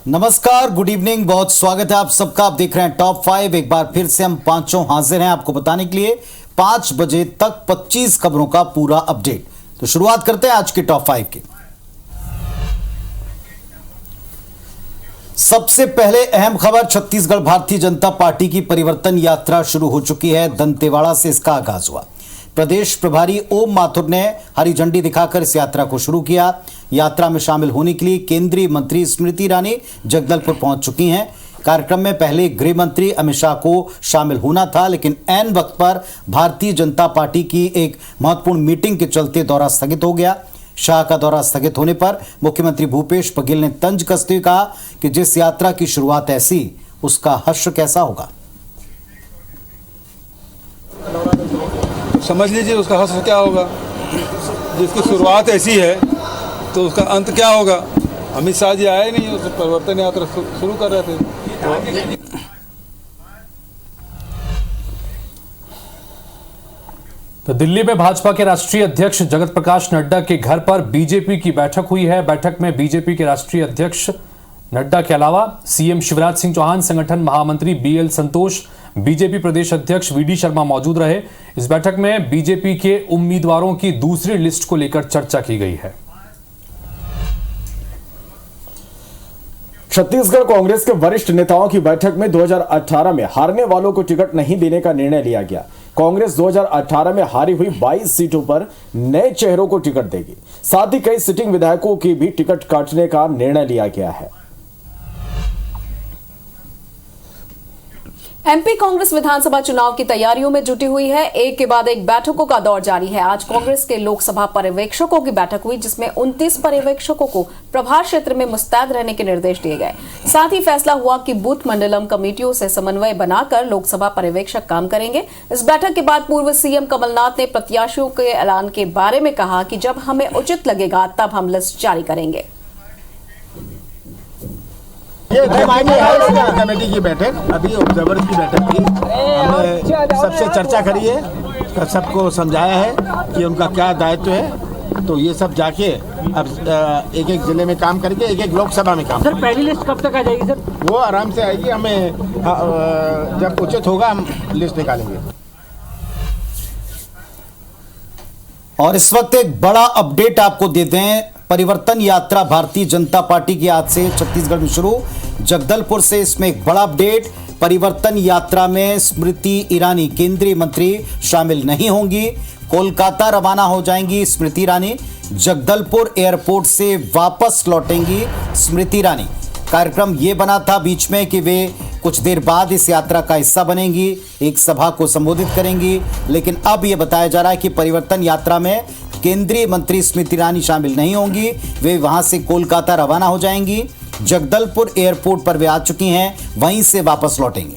नमस्कार, good evening, बहुत स्वागत है आप सबका। आप देख रहे हैं टॉप 5। एक बार फिर से हम पांचों हाजिर हैं आपको बताने के लिए 5 बजे तक 25 खबरों का पूरा अपडेट। तो शुरुआत करते हैं आज के टॉप 5 की। सबसे पहले अहम खबर, छत्तीसगढ़ भारतीय जनता पार्टी की परिवर्तन यात्रा शुरू हो चुकी है। दंतेवाड़ा से इसका आगाज हुआ। प्रदेश प्रभारी ओम माथुर ने हरी झंडी दिखाकर इस यात्रा को शुरू किया। यात्रा में शामिल होने के लिए केंद्रीय मंत्री स्मृति ईरानी जगदलपुर पहुंच चुकी हैं। कार्यक्रम में पहले गृह मंत्री अमित शाह को शामिल होना था, लेकिन ऐन वक्त पर भारतीय जनता पार्टी की एक महत्वपूर्ण मीटिंग के चलते दौरा स्थगित हो गया। शाह का दौरा स्थगित होने पर मुख्यमंत्री भूपेश बघेल ने तंज कसते हुए कहा कि जिस यात्रा की शुरुआत ऐसी, उसका हर्ष कैसा होगा। समझ लीजिए उसका हर्ष क्या होगा। जिसकी शुरुआत ऐसी है तो उसका अंत क्या होगा। अमित शाह जी आए नहीं, उस परिवर्तन यात्रा शुरू कर रहे थे। तो दिल्ली में भाजपा के राष्ट्रीय अध्यक्ष जगत प्रकाश नड्डा के घर पर बीजेपी की बैठक हुई है। बैठक में बीजेपी के राष्ट्रीय अध्यक्ष नड्डा के अलावा सीएम शिवराज सिंह चौहान, संगठन महामंत्री बीएल संतोष, बीजेपी प्रदेश अध्यक्ष वीडी शर्मा मौजूद रहे। इस बैठक में बीजेपी के उम्मीदवारों की दूसरी लिस्ट को लेकर चर्चा की गई है। छत्तीसगढ़ कांग्रेस के वरिष्ठ नेताओं की बैठक में 2018 में हारने वालों को टिकट नहीं देने का निर्णय लिया गया। कांग्रेस 2018 में हारी हुई 22 सीटों पर नए चेहरों को टिकट देगी। साथ ही कई सिटिंग विधायकों की भी टिकट काटने का निर्णय लिया गया है। एमपी कांग्रेस विधानसभा चुनाव की तैयारियों में जुटी हुई है। एक के बाद एक बैठकों का दौर जारी है। आज कांग्रेस के लोकसभा पर्यवेक्षकों की बैठक हुई, जिसमें 29 पर्यवेक्षकों को प्रभार क्षेत्र में मुस्तैद रहने के निर्देश दिए गए। साथ ही फैसला हुआ कि बूथ मंडलम कमेटियों से समन्वय बनाकर लोकसभा पर्यवेक्षक काम करेंगे। इस बैठक के बाद पूर्व सीएम कमलनाथ ने प्रत्याशियों के ऐलान के बारे में कहा कि जब हमें उचित लगेगा तब हम लिस्ट जारी करेंगे। ये कमेटी की बैठक अभी ऑब्जर्वर की बैठक थी। हमने सबसे चर्चा करी है, सबको समझाया है कि उनका क्या दायित्व है। तो ये सब जाके अब एक एक जिले में काम करके एक एक लोकसभा में काम। सर, पहली लिस्ट कब तक आ जाएगी सर? वो आराम से आएगी। हमें जब उचित होगा हम लिस्ट निकालेंगे। और इस वक्त एक बड़ा अपडेट आपको देते हैं। परिवर्तन यात्रा भारतीय जनता पार्टी की आज से छत्तीसगढ़ में शुरू। जगदलपुर से इसमें एक बड़ा अपडेट। परिवर्तन यात्रा में स्मृति ईरानी केंद्रीय मंत्री शामिल नहीं होंगी। कोलकाता रवाना हो जाएंगी स्मृति ईरानी। जगदलपुर एयरपोर्ट से वापस लौटेंगी स्मृति ईरानी। कार्यक्रम यह बना था बीच में कि वे कुछ देर बाद इस यात्रा का हिस्सा बनेंगी, एक सभा को संबोधित करेंगी, लेकिन अब यह बताया जा रहा है कि परिवर्तन यात्रा में केंद्रीय मंत्री स्मृति ईरानी शामिल नहीं होंगी। वे वहां से कोलकाता रवाना हो जाएंगी। जगदलपुर एयरपोर्ट पर वे आ चुकी हैं, वहीं से वापस लौटेंगे।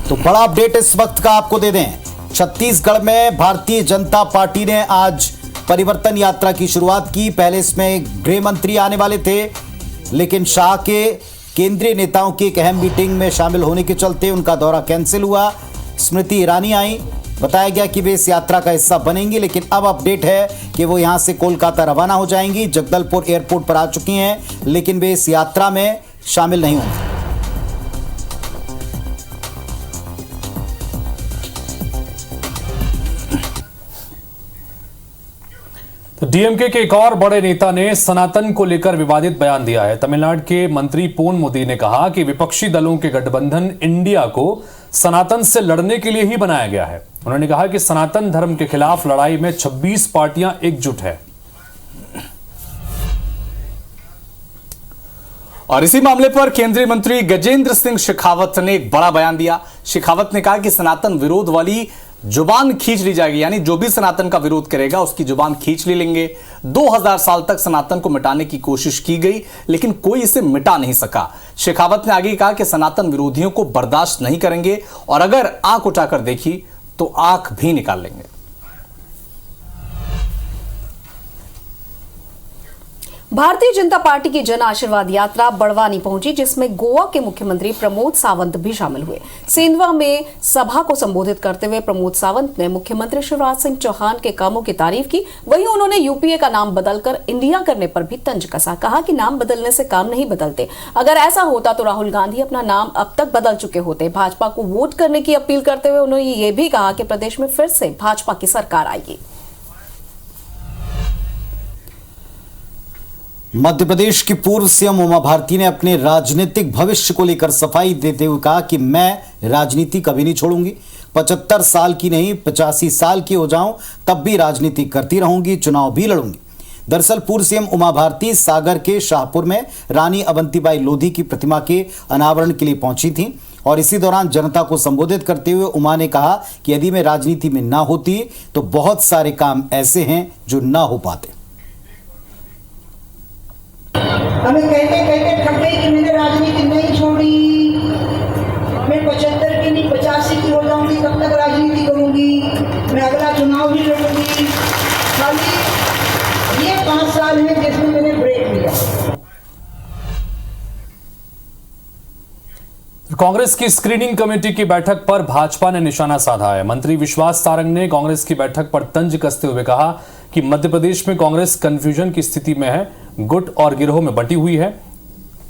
तो बड़ा अपडेट इस वक्त का आपको दे दें। छत्तीसगढ़ में भारतीय जनता पार्टी ने आज परिवर्तन यात्रा की शुरुआत की। पहले इसमें गृह मंत्री आने वाले थे, लेकिन शाह के केंद्रीय नेताओं की एक अहम मीटिंग में शामिल होने के चलते उनका दौरा कैंसिल हुआ। स्मृति ईरानी आई। बताया गया कि वे इस यात्रा का हिस्सा बनेंगी, लेकिन अब अपडेट है कि वो यहां से कोलकाता रवाना हो जाएंगी। जगदलपुर एयरपोर्ट पर आ चुकी हैं, लेकिन वे इस यात्रा में शामिल नहीं होंगी। तो डीएमके के एक और बड़े नेता ने सनातन को लेकर विवादित बयान दिया है। तमिलनाडु के मंत्री पोन मोदी ने कहा कि विपक्षी दलों के गठबंधन इंडिया को सनातन से लड़ने के लिए ही बनाया गया है। उन्होंने कहा कि सनातन धर्म के खिलाफ लड़ाई में 26 पार्टियां एकजुट है। और इसी मामले पर केंद्रीय मंत्री गजेंद्र सिंह शेखावत ने एक बड़ा बयान दिया। शेखावत ने कहा कि सनातन विरोध वाली जुबान खींच ली जाएगी, यानी जो भी सनातन का विरोध करेगा उसकी जुबान खींच ली लेंगे। 2000 साल तक सनातन को मिटाने की कोशिश की गई, लेकिन कोई इसे मिटा नहीं सका। शेखावत ने आगे कहा कि सनातन विरोधियों को बर्दाश्त नहीं करेंगे और अगर आंख उठाकर देखी तो आंख भी निकाल लेंगे। भारतीय जनता पार्टी की जन आशीर्वाद यात्रा बड़वानी पहुंची, जिसमें गोवा के मुख्यमंत्री प्रमोद सावंत भी शामिल हुए। सेंधवा में सभा को संबोधित करते हुए प्रमोद सावंत ने मुख्यमंत्री शिवराज सिंह चौहान के कामों की तारीफ की। वहीं उन्होंने यूपीए का नाम बदलकर इंडिया करने पर भी तंज कसा। कहा कि नाम बदलने से काम नहीं बदलते, अगर ऐसा होता तो राहुल गांधी अपना नाम अब तक बदल चुके होते। भाजपा को वोट करने की अपील करते हुए उन्होंने ये भी कहा कि प्रदेश में फिर से भाजपा की सरकार आएगी। मध्य प्रदेश की पूर्व सीएम उमा भारती ने अपने राजनीतिक भविष्य को लेकर सफाई देते हुए कहा कि मैं राजनीति कभी नहीं छोड़ूंगी। 75 साल की नहीं 85 साल की हो जाऊं तब भी राजनीति करती रहूंगी, चुनाव भी लड़ूंगी। दरअसल पूर्व सीएम उमा भारती सागर के शाहपुर में रानी अवंतीबाई लोधी की प्रतिमा के अनावरण के लिए पहुंची थी और इसी दौरान जनता को संबोधित करते हुए उमा ने कहा कि यदि मैं राजनीति में ना होती तो बहुत सारे काम ऐसे हैं जो ना हो पाते। हमें कहते कहते थक गई कि मैंने राजनीति नहीं छोड़ी, मैं 75 की नहीं 85 की हो जाऊंगी तब तक राजनीति करूंगी, मैं अगला चुनाव भी लड़ूंगी। खाली ये 5 साल है जिसमें मैंने ब्रेक लिया। कांग्रेस की स्क्रीनिंग कमेटी की बैठक पर भाजपा ने निशाना साधा है। मंत्री विश्वास सारंग ने कांग्रेस की बैठक पर तंज कसते हुए कहा कि मध्य प्रदेश में कांग्रेस कंफ्यूजन की स्थिति में है, गुट और गिरोह में बंटी हुई है।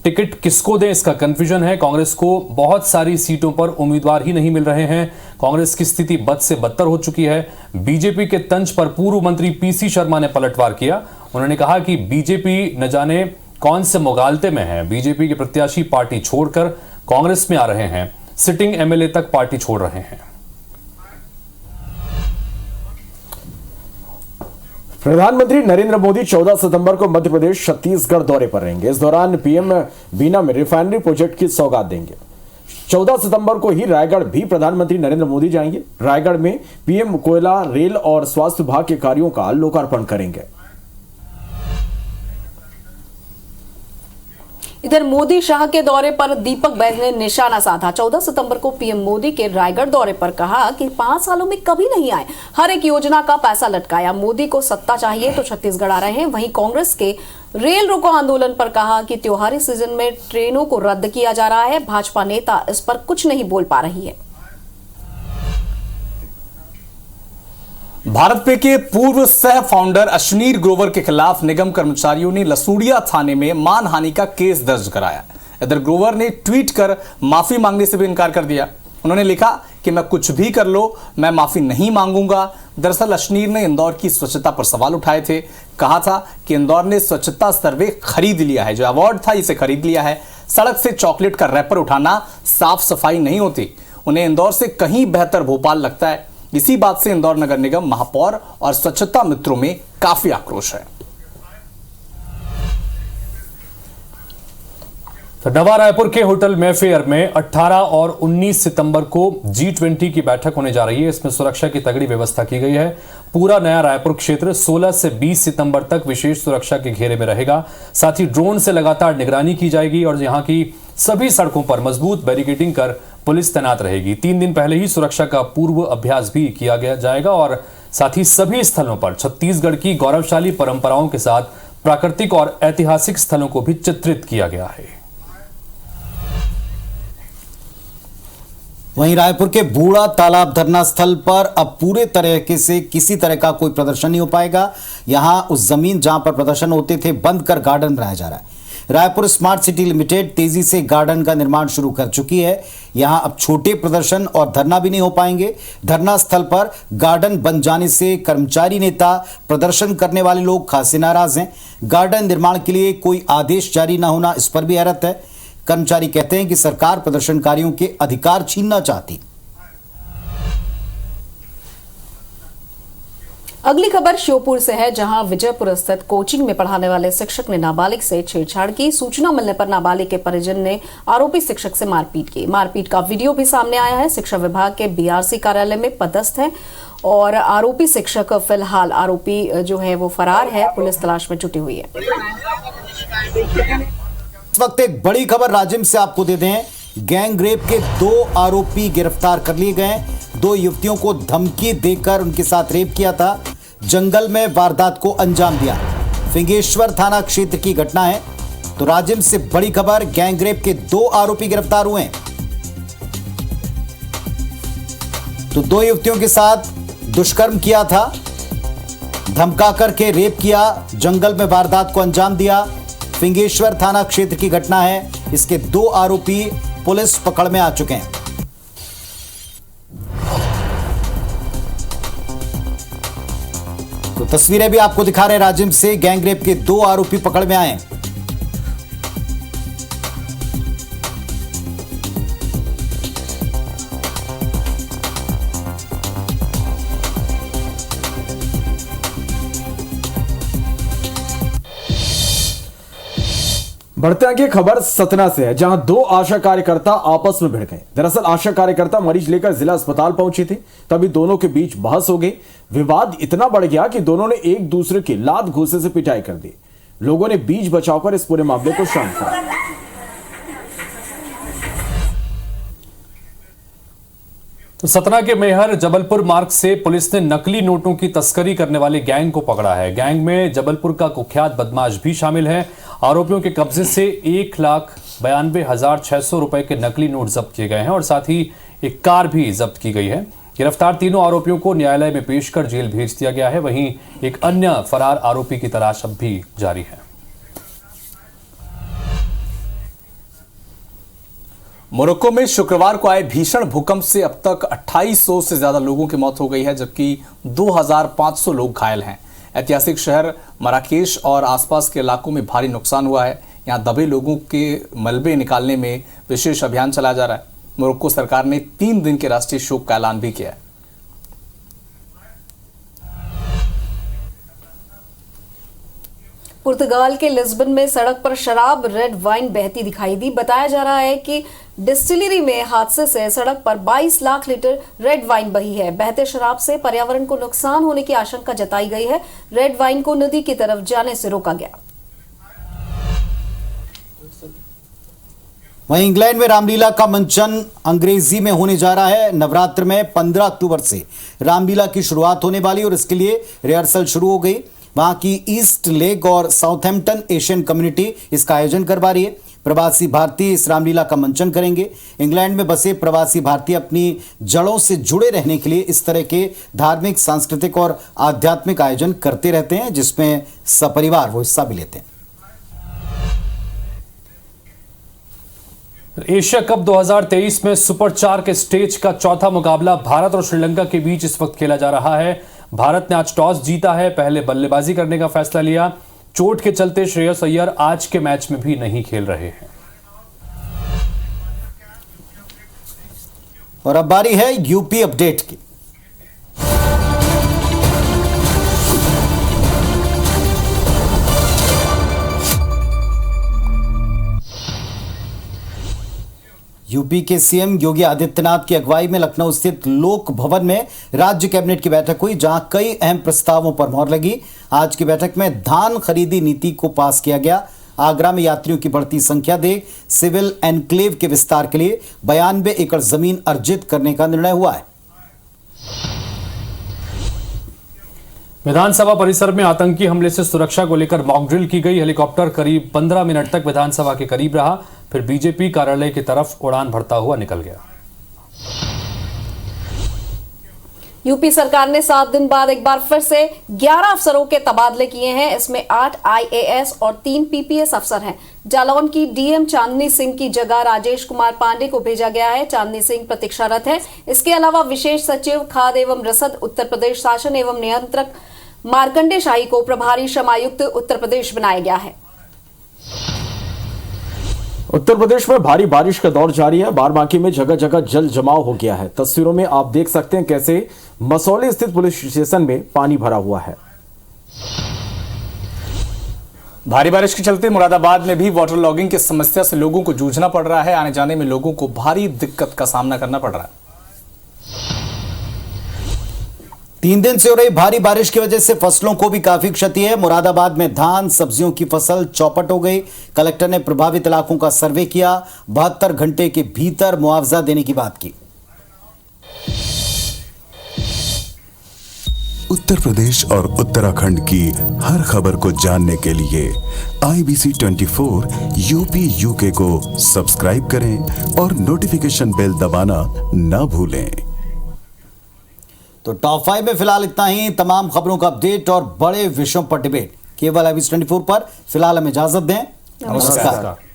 टिकट किसको दें इसका कंफ्यूजन है। कांग्रेस को बहुत सारी सीटों पर उम्मीदवार ही नहीं मिल रहे हैं। कांग्रेस की स्थिति बद से बदतर हो चुकी है। बीजेपी के तंज पर पूर्व मंत्री पीसी शर्मा ने पलटवार किया। उन्होंने कहा कि बीजेपी न जाने कौन से मुगालते में है। बीजेपी के प्रत्याशी पार्टी छोड़कर कांग्रेस में आ रहे हैं, सिटिंग एमएलए तक पार्टी छोड़ रहे हैं। प्रधानमंत्री नरेंद्र मोदी 14 सितंबर को मध्य प्रदेश छत्तीसगढ़ दौरे पर रहेंगे। इस दौरान पीएम बीना में रिफाइनरी प्रोजेक्ट की सौगात देंगे। 14 सितंबर को ही रायगढ़ भी प्रधानमंत्री नरेंद्र मोदी जाएंगे। रायगढ़ में पीएम कोयला, रेल और स्वास्थ्य विभाग के कार्यों का लोकार्पण करेंगे। इधर मोदी शाह के दौरे पर दीपक बैज ने निशाना साधा। 14 सितंबर को पीएम मोदी के रायगढ़ दौरे पर कहा कि 5 सालों में कभी नहीं आए, हर एक योजना का पैसा लटकाया। मोदी को सत्ता चाहिए तो छत्तीसगढ़ आ रहे हैं। वहीं कांग्रेस के रेल रोको आंदोलन पर कहा कि त्योहारी सीजन में ट्रेनों को रद्द किया जा रहा है। भाजपा नेता इस पर कुछ नहीं बोल पा रही है। भारत पे के पूर्व सह फाउंडर अश्नीर ग्रोवर के खिलाफ निगम कर्मचारियों ने लसूड़िया थाने में मानहानि का केस दर्ज कराया। इधर ग्रोवर ने ट्वीट कर माफी मांगने से भी इनकार कर दिया। उन्होंने लिखा कि मैं कुछ भी कर लो, मैं माफी नहीं मांगूंगा। दरअसल अश्नीर ने इंदौर की स्वच्छता पर सवाल उठाए थे। कहा था कि इंदौर ने स्वच्छता सर्वे खरीद लिया है, जो अवार्ड था इसे खरीद लिया है। सड़क से चॉकलेट का रैपर उठाना साफ सफाई नहीं होती। उन्हें इंदौर से कहीं बेहतर भोपाल लगता है। इसी बात से इंदौर नगर निगम, महापौर और स्वच्छता मित्रों में काफी आक्रोश है। तो नवा रायपुर के होटल मेफेयर में 18 और 19 सितंबर को G20 की बैठक होने जा रही है। इसमें सुरक्षा की तगड़ी व्यवस्था की गई है। पूरा नया रायपुर क्षेत्र 16 से 20 सितंबर तक विशेष सुरक्षा के घेरे में रहेगा। साथ ही ड्रोन से लगातार निगरानी की जाएगी और यहां की सभी सड़कों पर मजबूत बैरिकेडिंग कर पुलिस तैनात रहेगी। 3 दिन पहले ही सुरक्षा का पूर्व अभ्यास भी किया जाएगा और साथ ही सभी स्थलों पर छत्तीसगढ़ की गौरवशाली परंपराओं के साथ प्राकृतिक और ऐतिहासिक स्थलों को भी चित्रित किया गया है। वहीं रायपुर के बूढ़ा तालाब धरना स्थल पर अब पूरे तरीके से किसी तरह का कोई प्रदर्शन नहीं हो पाएगा। यहां उस जमीन जहां पर प्रदर्शन होते थे बंद कर गार्डन बनाया जा रहा है। रायपुर स्मार्ट सिटी लिमिटेड तेजी से गार्डन का निर्माण शुरू कर चुकी है। यहां अब छोटे प्रदर्शन और धरना भी नहीं हो पाएंगे। धरना स्थल पर गार्डन बन जाने से कर्मचारी, नेता, प्रदर्शन करने वाले लोग खासे नाराज हैं। गार्डन निर्माण के लिए कोई आदेश जारी न होना, इस पर भी हैरत है। कर्मचारी कहते हैं कि सरकार प्रदर्शनकारियों के अधिकार छीनना चाहती। अगली खबर श्योपुर से है, जहां विजयपुर स्थित कोचिंग में पढ़ाने वाले शिक्षक ने नाबालिग से छेड़छाड़ की। सूचना मिलने पर नाबालिग के परिजन ने आरोपी शिक्षक से मारपीट की। मारपीट का वीडियो भी सामने आया है। शिक्षा विभाग के बीआरसी कार्यालय में पदस्थ है और आरोपी शिक्षक, फिलहाल आरोपी जो है वो फरार है। पुलिस तलाश में जुटी हुई है। इस वक्त एक बड़ी खबर राजिम से आपको दे दें। गैंग रेप के 2 आरोपी गिरफ्तार कर लिए गए। 2 युवतियों को धमकी देकर उनके साथ रेप किया था। जंगल में वारदात को अंजाम दिया। फिंगेश्वर थाना क्षेत्र की घटना है। तो राजिम से बड़ी खबर, गैंगरेप के 2 आरोपी गिरफ्तार हुए हैं। तो 2 युवतियों के साथ दुष्कर्म किया था, धमका करके रेप किया, जंगल में वारदात को अंजाम दिया। फिंगेश्वर थाना क्षेत्र की घटना है। इसके 2 आरोपी पुलिस पकड़ में आ चुके हैं। तो तस्वीरें भी आपको दिखा रहे हैं, राजिम से गैंगरेप के 2 आरोपी पकड़ में आए हैं। बढ़ते आगे खबर सतना से है, जहां 2 आशा कार्यकर्ता आपस में भिड़ गए। दरअसल आशा कार्यकर्ता मरीज लेकर जिला अस्पताल पहुंचे थे, तभी दोनों के बीच बहस हो गई। विवाद इतना बढ़ गया कि दोनों ने एक दूसरे की लात घूंसे से पिटाई कर दी। लोगों ने बीच बचाव कर इस पूरे मामले को शांत करा। तो सतना के मेहर जबलपुर मार्ग से पुलिस ने नकली नोटों की तस्करी करने वाले गैंग को पकड़ा है। गैंग में जबलपुर का कुख्यात बदमाश भी शामिल है। आरोपियों के कब्जे से 1,92,600 रुपए के नकली नोट जब्त किए गए हैं और साथ ही एक कार भी जब्त की गई है। गिरफ्तार तीनों आरोपियों को न्यायालय में पेश कर जेल भेज दिया गया है। वहीं एक अन्य फरार आरोपी की तलाश अब भी जारी है। मोरक्को में शुक्रवार को आए भीषण भूकंप से अब तक 2800 से ज्यादा लोगों की मौत हो गई है, जबकि 2500 लोग घायल हैं। ऐतिहासिक शहर मराकेश और आसपास के इलाकों में भारी नुकसान हुआ है। यहां दबे लोगों के मलबे निकालने में विशेष अभियान चलाया जा रहा है। मोरक्को सरकार ने 3 दिन के राष्ट्रीय शोक का ऐलान भी किया है। पुर्तगाल के लिस्बन में सड़क पर शराब रेड वाइन बहती दिखाई दी। बताया जा रहा है कि डिस्टिलरी में हादसे से सड़क पर 22 लाख लीटर रेड वाइन बही है। बहते शराब से पर्यावरण को नुकसान होने की आशंका जताई गई है। रेड वाइन को नदी की तरफ जाने से रोका गया। वहीं इंग्लैंड में रामलीला का मंचन अंग्रेजी में होने जा रहा है। नवरात्र में 15 अक्टूबर से रामलीला की शुरुआत होने वाली और इसके लिए रिहर्सल शुरू हो गई। वहां की ईस्ट लेग और साउथहैम्पटन एशियन कम्युनिटी इसका आयोजन करवा रही है। प्रवासी भारतीय इस रामलीला का मंचन करेंगे। इंग्लैंड में बसे प्रवासी भारतीय अपनी जड़ों से जुड़े रहने के लिए इस तरह के धार्मिक, सांस्कृतिक और आध्यात्मिक आयोजन करते रहते हैं, जिसमें सपरिवार वो हिस्सा भी लेते हैं। एशिया कप 2023 में सुपर 4 के स्टेज का चौथा मुकाबला भारत और श्रीलंका के बीच इस वक्त खेला जा रहा है। भारत ने आज टॉस जीता है, पहले बल्लेबाजी करने का फैसला लिया। चोट के चलते श्रेयस अय्यर आज के मैच में भी नहीं खेल रहे हैं। और अब बारी है यूपी अपडेट की। यूपी के सीएम योगी आदित्यनाथ की अगुवाई में लखनऊ स्थित लोक भवन में राज्य कैबिनेट की बैठक हुई, जहां कई अहम प्रस्तावों पर मोहर लगी। आज की बैठक में धान खरीदी नीति को पास किया गया। आगरा में यात्रियों की बढ़ती संख्या देख सिविल एनक्लेव के विस्तार के लिए 92 एकड़ जमीन अर्जित करने का निर्णय हुआ है। विधानसभा परिसर में आतंकी हमले से सुरक्षा को लेकर मॉक ड्रिल की गई। हेलीकॉप्टर करीब 15 मिनट तक विधानसभा के करीब रहा, फिर बीजेपी कार्यालय की तरफ उड़ान भरता हुआ निकल गया। यूपी सरकार ने 7 दिन बाद एक बार फिर से 11 अफसरों के तबादले किए हैं। इसमें 8 IAS और 3 PPS अफसर हैं। जालौन की डीएम चांदनी सिंह की जगह राजेश कुमार पांडे को भेजा गया है। चांदनी सिंह प्रतीक्षारत है। इसके अलावा विशेष सचिव खाद एवं रसद उत्तर प्रदेश शासन एवं नियंत्रक मार्कंडे शाही को प्रभारी श्रम आयुक्त उत्तर प्रदेश बनाया गया है। उत्तर प्रदेश में भारी बारिश का दौर जारी है। बाराबांकी में जगह जगह जल जमाव हो गया है। तस्वीरों में आप देख सकते हैं कैसे मसौली स्थित पुलिस स्टेशन में पानी भरा हुआ है। भारी बारिश के चलते मुरादाबाद में भी वाटर लॉगिंग की समस्या से लोगों को जूझना पड़ रहा है। आने जाने में लोगों को भारी दिक्कत का सामना करना पड़ रहा है। 3 दिन से हो रही भारी बारिश की वजह से फसलों को भी काफी क्षति है। मुरादाबाद में धान, सब्जियों की फसल चौपट हो गई। कलेक्टर ने प्रभावित इलाकों का सर्वे किया, 72 घंटे के भीतर मुआवजा देने की बात की। उत्तर प्रदेश और उत्तराखंड की हर खबर को जानने के लिए IBC 24 UP UK को सब्सक्राइब करें और नोटिफिकेशन बेल दबाना ना भूलें। तो टॉप 5 में फिलहाल इतना ही। तमाम खबरों का अपडेट और बड़े विषयों पर डिबेट केवल IBC 24 पर। फिलहाल हमें इजाजत दें। नमस्कार।